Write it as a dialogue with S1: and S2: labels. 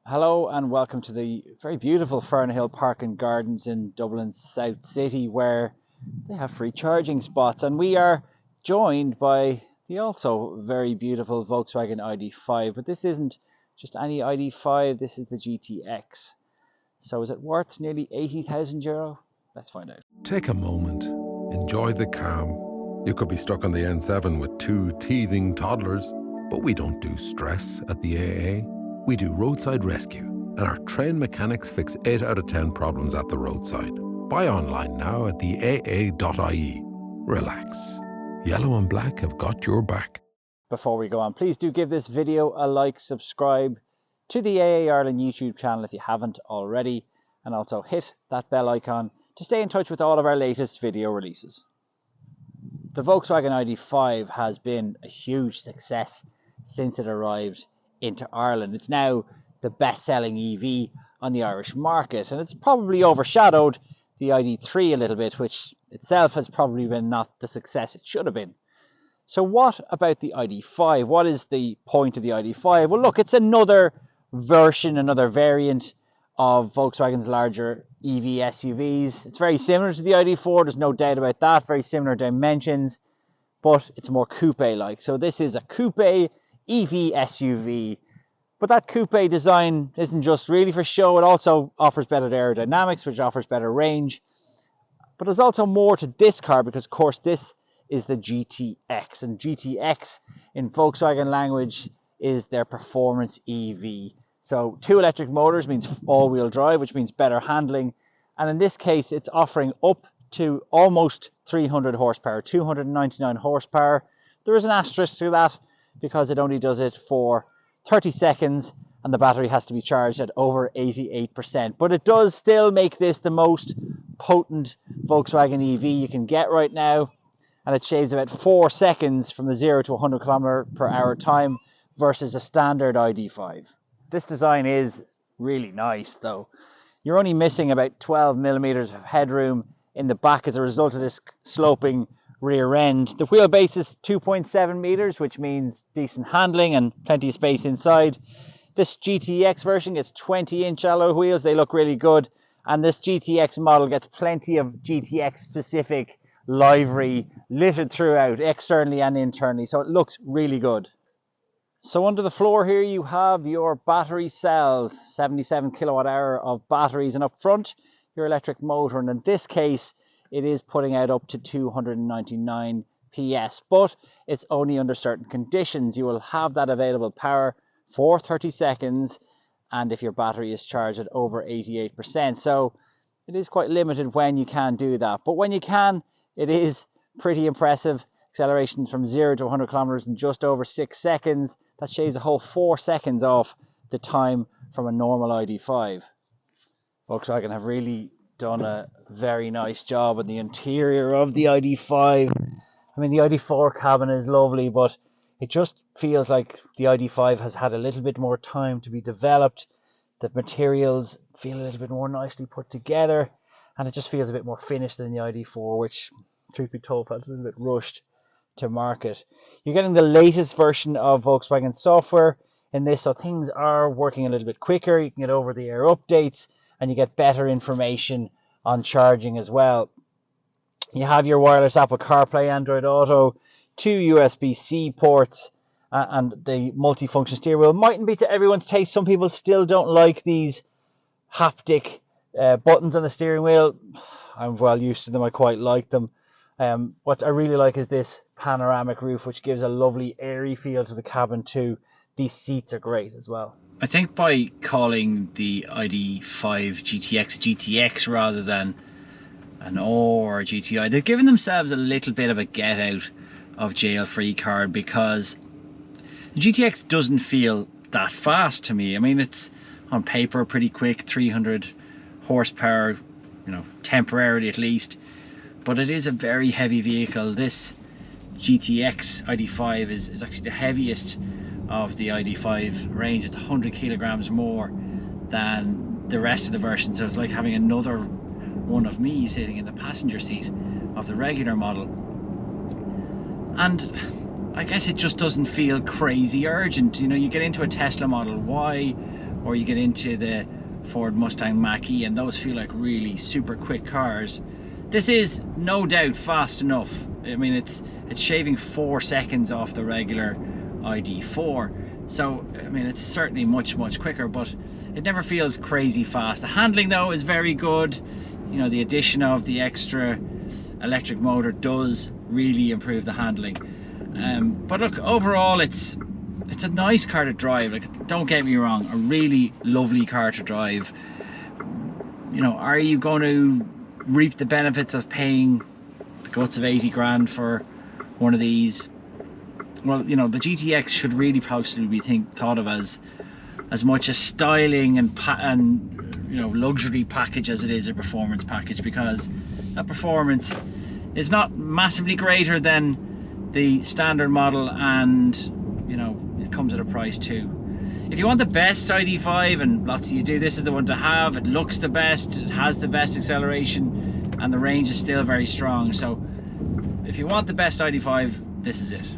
S1: Hello and welcome to the very beautiful Fernahill Park and Gardens in Dublin South City, where they have free charging spots, and we are joined by the also very beautiful Volkswagen ID.5, but this isn't just any ID.5, this is the GTX. So is it worth nearly €80,000? Let's find out.
S2: Take a moment, enjoy the calm. You could be stuck on the N7 with two teething toddlers, but we don't do stress at the AA. We do roadside rescue, and our trained mechanics fix 8 out of 10 problems at the roadside. Buy online now at theAA.ie. Relax. Yellow and black have got your back.
S1: Before we go on, please do give this video a like, subscribe to the AA Ireland YouTube channel if you haven't already, and also hit that bell icon to stay in touch with all of our latest video releases. The Volkswagen ID.5 has been a huge success since it arrived into Ireland. It's now the best-selling EV on the Irish market, and it's probably overshadowed the ID.3 a little bit, which itself has probably been not the success it should have been. So what about the ID.5? What is the point of the ID.5? Well, look, it's another version, another variant of Volkswagen's larger EV SUVs. It's very similar to the ID.4, there's no doubt about that, very similar dimensions, but it's more coupe-like. So this is a coupe EV SUV, but that coupe design isn't just really for show, it also offers better aerodynamics, which offers better range. But there's also more to this car, because of course this is the GTX, and GTX in Volkswagen language is their performance EV. So 2 electric motors means all-wheel drive, which means better handling, and in this case it's offering up to almost 300 horsepower, 299 horsepower. There is an asterisk to that, because it only does it for 30 seconds and the battery has to be charged at over 88%. But it does still make this the most potent Volkswagen EV you can get right now, and it shaves about 4 seconds from the 0 to 100 km/h time versus a standard ID.5. This design is really nice though. You're only missing about 12 millimeters of headroom in the back as a result of this sloping rear end. The wheelbase is 2.7 meters, which means decent handling and plenty of space inside. This GTX version gets 20-inch alloy wheels. They look really good, and this GTX model gets plenty of GTX specific livery littered throughout, externally and internally, so it looks really good. So under the floor here you have your battery cells, 77 kilowatt hour of batteries, and up front your electric motor, and in this case it is putting out up to 299 PS, but it's only under certain conditions. You will have that available power for 30 seconds, and if your battery is charged at over 88%. So it is quite limited when you can do that, but when you can, it is pretty impressive. Acceleration from 0 to 100 kilometers in just over 6 seconds. That shaves a whole 4 seconds off the time from a normal ID.5. Volkswagen have really done a very nice job on the interior of the ID.5. I mean, the ID.4 cabin is lovely, but it just feels like the ID.5 has had a little bit more time to be developed. The materials feel a little bit more nicely put together, and it just feels a bit more finished than the ID.4, which, truth be told, felt a little bit rushed to market. You're getting the latest version of Volkswagen software in this, so things are working a little bit quicker. You can get over-the-air updates, and you get better information on charging as well. You have your wireless Apple CarPlay, Android Auto, 2 USB-C ports, and the multifunction steering wheel. Mightn't be to everyone's taste. Some people still don't like these haptic buttons on the steering wheel. I'm well used to them. I quite like them. What I really like is this panoramic roof, which gives a lovely airy feel to the cabin too. These seats are great as well.
S3: I think by calling the ID.5 GTX rather than an O or a GTI, they've given themselves a little bit of a get out of jail free card, because the GTX doesn't feel that fast to me. I mean, it's on paper pretty quick, 300 horsepower, you know, temporarily at least, but it is a very heavy vehicle. This GTX ID.5 is actually the heaviest of the ID.5 range. It's 100 kilograms more than the rest of the version, so it's like having another one of me sitting in the passenger seat of the regular model. And I guess it just doesn't feel crazy urgent. You know, you get into a Tesla Model Y or you get into the Ford Mustang Mach-E, and those feel like really super quick cars. This is no doubt fast enough. I mean, it's shaving 4 seconds off the regular ID.4, so I mean it's certainly much quicker, but it never feels crazy fast. The handling though is very good. You know, the addition of the extra electric motor does really improve the handling. But look, overall it's a nice car to drive. Like, don't get me wrong, a really lovely car to drive. You know, are you going to reap the benefits of paying the guts of 80 grand for one of these? Well, you know, the GTX should really possibly be thought of as much a styling and you know, luxury package as it is a performance package, because that performance is not massively greater than the standard model, and you know, it comes at a price too. If you want the best ID.5, and lots of you do, this is the one to have. It looks the best, it has the best acceleration, and the range is still very strong. So if you want the best ID.5, this is it.